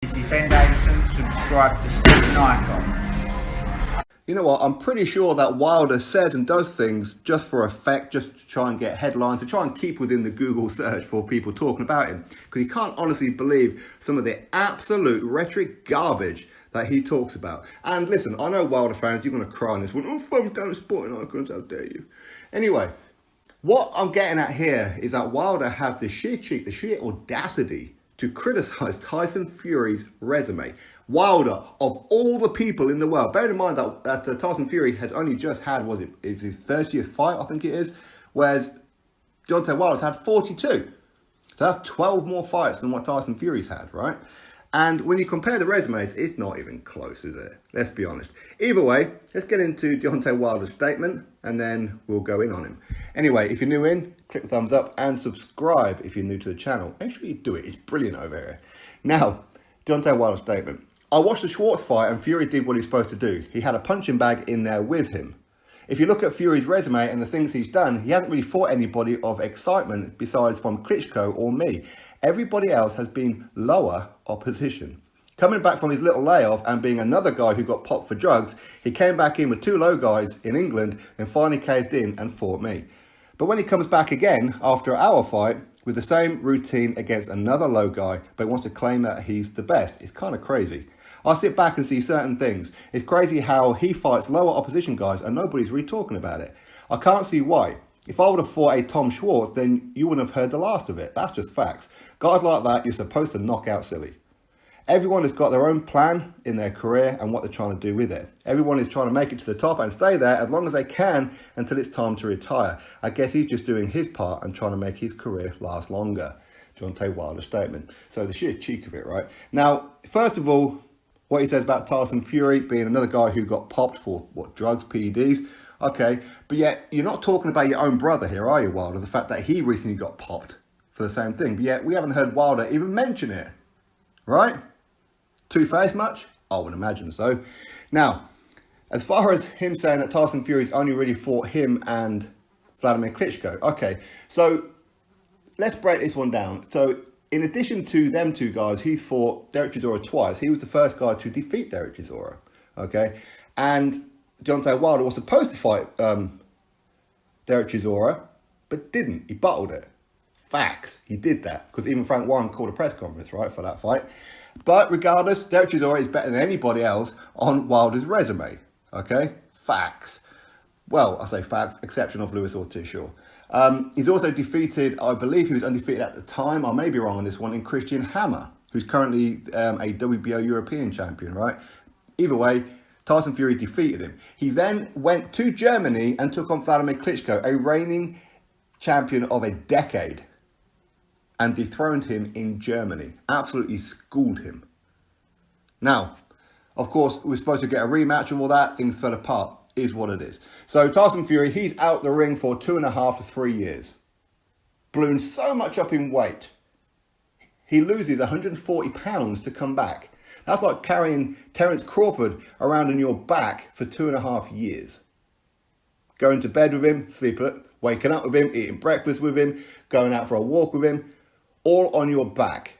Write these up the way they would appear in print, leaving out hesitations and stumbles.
This is Ben Davison. Subscribe to Stephen Icon. You know what, I'm pretty sure that Wilder says and does things just for effect, just to try and get headlines, to try and keep within the Google search for people talking about him. Because you can't honestly believe some of the absolute rhetoric garbage that he talks about. And listen, I know Wilder fans, you're going to cry on this one. Oh, thumb down sporting icons, how dare you. Anyway, what I'm getting at here is that Wilder has the sheer cheek, the sheer audacity to criticize Tyson Fury's resume. Wilder, of all the people in the world, bear in mind that Tyson Fury has only just had, is his 30th fight, I think it is, whereas Deontay Wilder's had 42. So that's 12 more fights than what Tyson Fury's had, right? And when you compare the resumes, it's not even close, is it? Let's be honest. Either way, let's get into Deontay Wilder's statement, and then we'll go in on him. Anyway, if you're new in, click the thumbs up and subscribe if you're new to the channel. Make sure you do it. It's brilliant over here. Now, Deontay Wilder's statement. I watched the Schwartz fight and Fury did what he's supposed to do. He had a punching bag in there with him. If you look at Fury's resume and the things he's done, he hasn't really fought anybody of excitement besides from Klitschko or me. Everybody else has been lower opposition. Coming back from his little layoff and being another guy who got popped for drugs, he came back in with two low guys in England and finally caved in and fought me. But when he comes back again after our fight with the same routine against another low guy, but wants to claim that he's the best, it's kind of crazy. I sit back and see certain things. It's crazy how he fights lower opposition guys and nobody's really talking about it. I can't see why. If I would have fought a Tom Schwartz, then you wouldn't have heard the last of it. That's just facts. Guys like that, you're supposed to knock out silly. Everyone has got their own plan in their career and what they're trying to do with it. Everyone is trying to make it to the top and stay there as long as they can until it's time to retire. I guess he's just doing his part and trying to make his career last longer. Deontay Wilder's statement. So the sheer cheek of it, right? Now, first of all, what he says about Tyson Fury being another guy who got popped for, drugs, PEDs. Okay, but yet you're not talking about your own brother here, are you, Wilder? The fact that he recently got popped for the same thing. But yet we haven't heard Wilder even mention it, right? Two-faced much? I would imagine so. Now, as far as him saying that Tyson Fury's only really fought him and Wladimir Klitschko. Okay, so let's break this one down. So in addition to them two guys, he's fought Derek Chisora twice. He was the first guy to defeat Derek Chisora, okay? And Deontay Wilder was supposed to fight Derek Chisora, but didn't. He bottled it. Facts. He did that, because even Frank Warren called a press conference, right, for that fight. But regardless, Derek Chisora is better than anybody else on Wilder's resume, okay? Facts. Well, I say facts, exception of Luis Ortiz, sure. He's also defeated, I believe he was undefeated at the time, I may be wrong on this one, in Christian Hammer, who's currently a WBO European champion, right? Either way, Tyson Fury defeated him. He then went to Germany and took on Wladimir Klitschko, a reigning champion of a decade, and dethroned him in Germany. Absolutely schooled him. Now, of course, we're supposed to get a rematch and all that. Things fell apart. Is what it is. So Tyson Fury, he's out the ring for 2.5 to 3 years. Ballooned so much up in weight. He loses 140 pounds to come back. That's like carrying Terence Crawford around on your back for 2.5 years. Going to bed with him, sleeping, waking up with him, eating breakfast with him, going out for a walk with him, all on your back.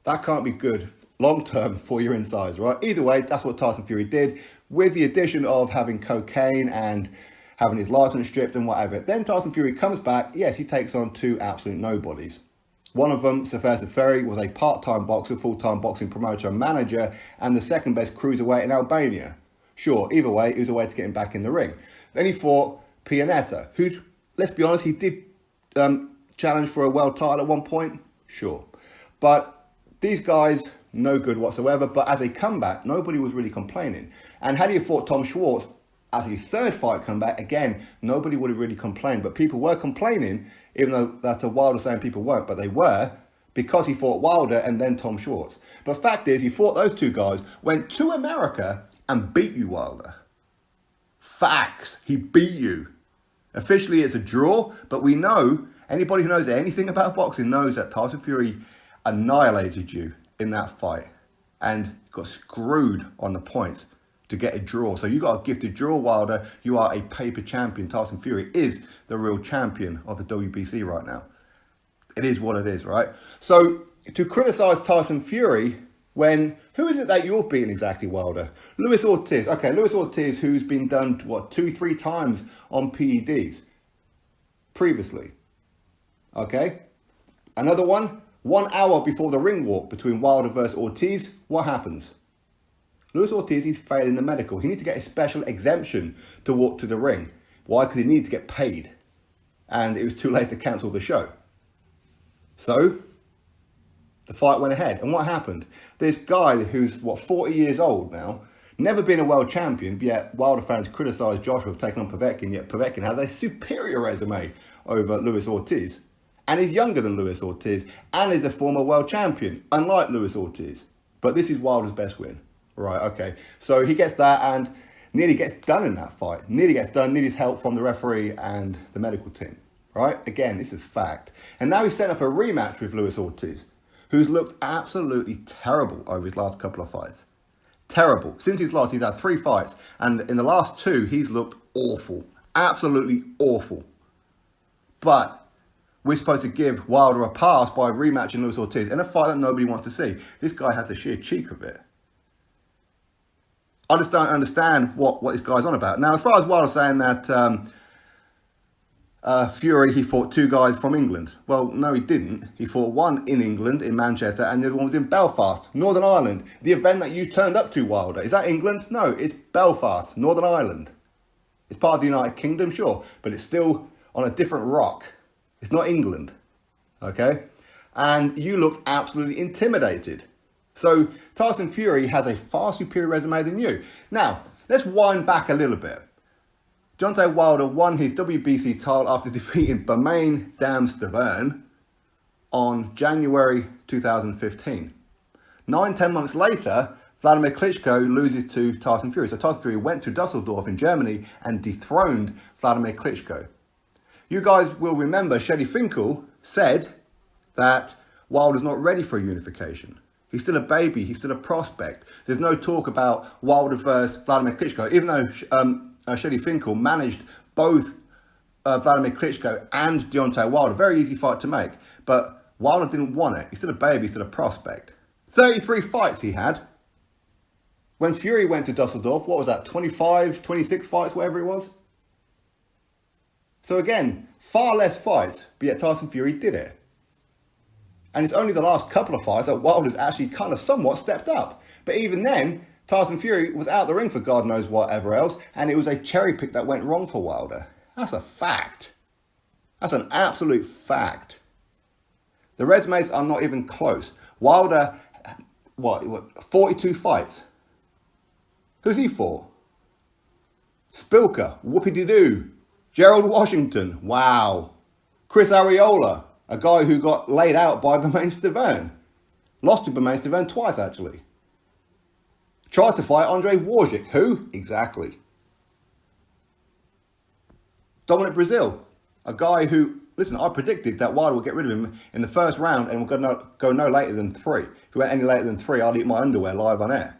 That can't be good long term for your insides, right? Either way, that's what Tyson Fury did, with the addition of having cocaine and having his license stripped and whatever. Then Tyson Fury comes back. Yes, he takes on two absolute nobodies. One of them, Tyson Fury, was a part-time boxer, full-time boxing promoter and manager, and the second best cruiserweight in Albania. Sure, either way, it was a way to get him back in the ring. Then he fought Pianeta, who, let's be honest, he did challenge for a world title at one point. Sure. But these guys, no good whatsoever. But as a comeback, nobody was really complaining. And had he fought Tom Schwartz as his third fight comeback, again, nobody would have really complained. But people were complaining, even though that's a Wilder saying people weren't, but they were, because he fought Wilder and then Tom Schwartz. But fact is, he fought those two guys, went to America and beat you, Wilder. Facts. He beat you. Officially, it's a draw, but we know, anybody who knows anything about boxing knows that Tyson Fury annihilated you in that fight and got screwed on the points to get a draw. So you got a gifted draw, Wilder. You are a paper champion. Tyson Fury is the real champion of the WBC right now. It is what it is, right? So to criticize Tyson Fury Who is it that you're beating exactly, Wilder? Luis Ortiz. Okay, Luis Ortiz, who's been done, 2-3 times on PEDs previously. Okay? Another one, 1 hour before the ring walk between Wilder versus Ortiz, what happens? Luis Ortiz, he's failing the medical. He needs to get a special exemption to walk to the ring. Why? Because he needed to get paid. And it was too late to cancel the show. So, the fight went ahead. And what happened? This guy who's, 40 years old now, never been a world champion, yet Wilder fans criticised Joshua for taking on Povetkin, yet Povetkin has a superior resume over Luis Ortiz. And he's younger than Luis Ortiz, and is a former world champion, unlike Luis Ortiz. But this is Wilder's best win. Right, okay. So he gets that and nearly gets done in that fight. Nearly gets done, needs help from the referee and the medical team. Right? Again, this is fact. And now he's set up a rematch with Luis Ortiz, who's looked absolutely terrible over his last couple of fights. Terrible. Since his loss, he's had 3 fights. And in the last 2, he's looked awful. Absolutely awful. But we're supposed to give Wilder a pass by rematching Luis Ortiz in a fight that nobody wants to see. This guy has the sheer cheek of it. I just don't understand what this guy's on about. Now, as far as Wilder saying that Fury, he fought 2 guys from England. Well, no, he didn't. He fought one in England, in Manchester, and the other one was in Belfast, Northern Ireland. The event that you turned up to, Wilder, is that England? No, it's Belfast, Northern Ireland. It's part of the United Kingdom, sure, but it's still on a different rock. It's not England, okay? And you looked absolutely intimidated. So Tyson Fury has a far superior resume than you. Now, let's wind back a little bit. Deontay Wilder won his WBC title after defeating Bermain Stiverne on January 2015. 9-10 months later, Wladimir Klitschko loses to Tyson Fury. So Tyson Fury went to Dusseldorf in Germany and dethroned Wladimir Klitschko. You guys will remember Shelley Finkel said that Wilder's not ready for a unification. He's still a baby. He's still a prospect. There's no talk about Wilder versus Wladimir Klitschko, even though Shelley Finkel managed both Wladimir Klitschko and Deontay Wilder. Very easy fight to make. But Wilder didn't want it. He's still a baby. He's still a prospect. 33 fights he had. When Fury went to Dusseldorf, what was that? 25, 26 fights, whatever it was. So again, far less fights, but yet Tyson Fury did it. And it's only the last couple of fights that Wilder's actually kind of somewhat stepped up. But even then, Tyson Fury was out the ring for God knows whatever else, and it was a cherry pick that went wrong for Wilder. That's a fact. That's an absolute fact. The resumes are not even close. Wilder, 42 fights. Who's he for? Spilker, whoopie-de-doo. Gerald Washington, wow. Chris Arreola, a guy who got laid out by Bermain Stiverne. Lost to Bermain Stiverne twice, actually. Tried to fight Andre Wawrzyk. Who? Exactly. Dominic Brazil, a guy who, listen, I predicted that Wilder would get rid of him in the first round and would go no later than 3. If he went any later than 3, I'd eat my underwear live on air.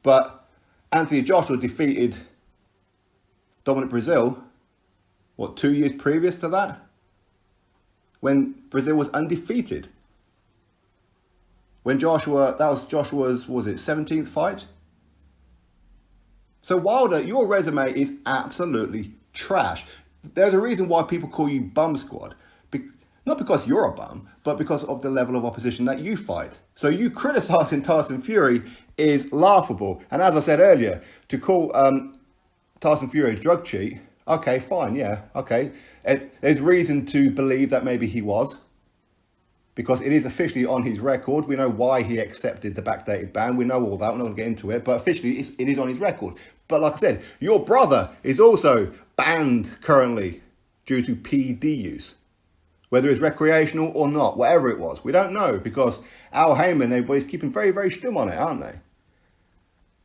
But Anthony Joshua defeated Dominic Brazil, 2 years previous to that? When Brazil was undefeated. When that was Joshua's, was it 17th fight? So Wilder, your resume is absolutely trash. There's a reason why people call you Bum Squad. Not because you're a bum, but because of the level of opposition that you fight. So you criticising Tyson Fury is laughable. And as I said earlier, to call Tyson Fury a drug cheat, okay, fine, yeah, okay. There's reason to believe that maybe he was, because it is officially on his record. We know why he accepted the backdated ban. We know all that. We're not going to get into it, but officially it is on his record. But like I said, your brother is also banned currently due to PED use. Whether it's recreational or not, whatever it was. We don't know, because Al Heyman and everybody's keeping very, very stum on it, aren't they?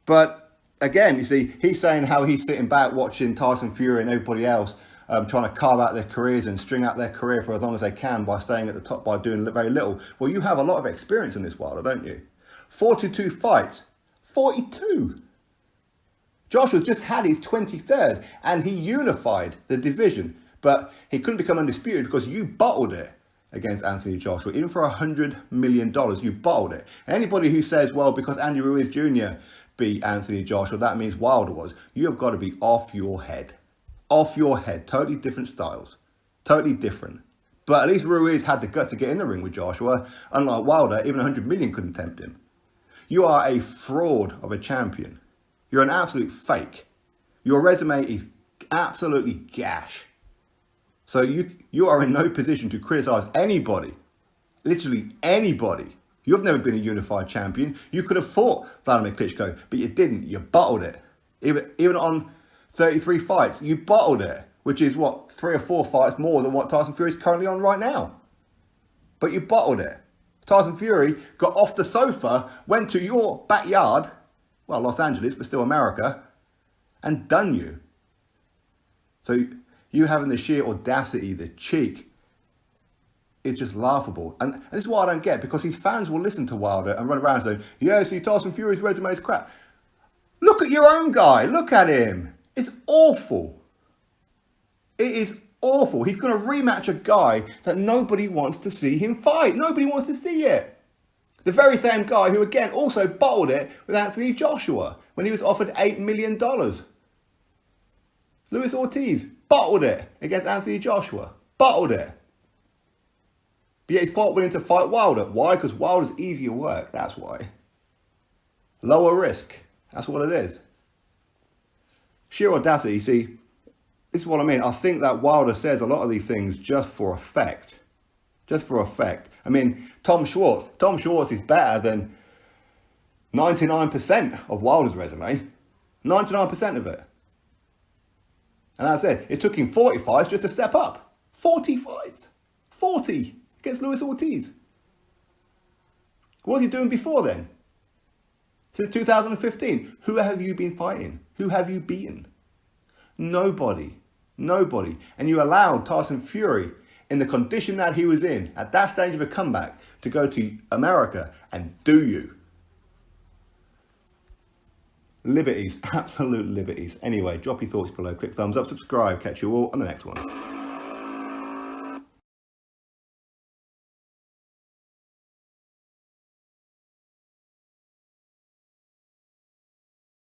But again, you see, he's saying how he's sitting back watching Tyson Fury and everybody else trying to carve out their careers and string out their career for as long as they can by staying at the top, by doing very little. Well, you have a lot of experience in this, Wilder, don't you? 42 fights. 42! Joshua just had his 23rd, and he unified the division. But he couldn't become undisputed because you bottled it. against Anthony Joshua, even for $100 million. You bottled it. Anybody who says, well, because Andy Ruiz Jr. beat Anthony Joshua, that means Wilder was, you have got to be off your head. Off your head. Totally different styles. Totally different. But at least Ruiz had the guts to get in the ring with Joshua. Unlike Wilder, even 100 million couldn't tempt him. You are a fraud of a champion. You're an absolute fake. Your resume is absolutely gash. So you are in no position to criticize anybody. Literally anybody. You've never been a unified champion. You could have fought Wladimir Klitschko, but you didn't. You bottled it. Even on 33 fights, you bottled it. Which is, what, 3 or 4 fights more than what Tyson Fury is currently on right now. But you bottled it. Tyson Fury got off the sofa, went to your backyard, well, Los Angeles, but still America, and done you. So you having the sheer audacity, the cheek, is just laughable. And this is what I don't get, because his fans will listen to Wilder and run around and say, yeah, see, Tyson Fury's resume is crap. Look at your own guy. Look at him. It's awful. It is awful. He's going to rematch a guy that nobody wants to see him fight. Nobody wants to see it. The very same guy who, again, also bottled it with Anthony Joshua when he was offered $8 million. Luis Ortiz bottled it against Anthony Joshua. Bottled it. But yet he's quite willing to fight Wilder. Why? Because Wilder's easier work. That's why. Lower risk. That's what it is. Sheer audacity, see. This is what I mean. I think that Wilder says a lot of these things just for effect. Just for effect. I mean, Tom Schwartz is better than 99% of Wilder's resume. 99% of it. And as I said, it took him 40 fights just to step up. 40 fights. 40 against Luis Ortiz. What was he doing before then? Since 2015. Who have you been fighting? Who have you beaten? Nobody. Nobody. And you allowed Tyson Fury, in the condition that he was in, at that stage of a comeback, to go to America and do you. Liberties. Absolute liberties. Anyway, drop your thoughts below. Click thumbs up, subscribe. Catch you all on the next one.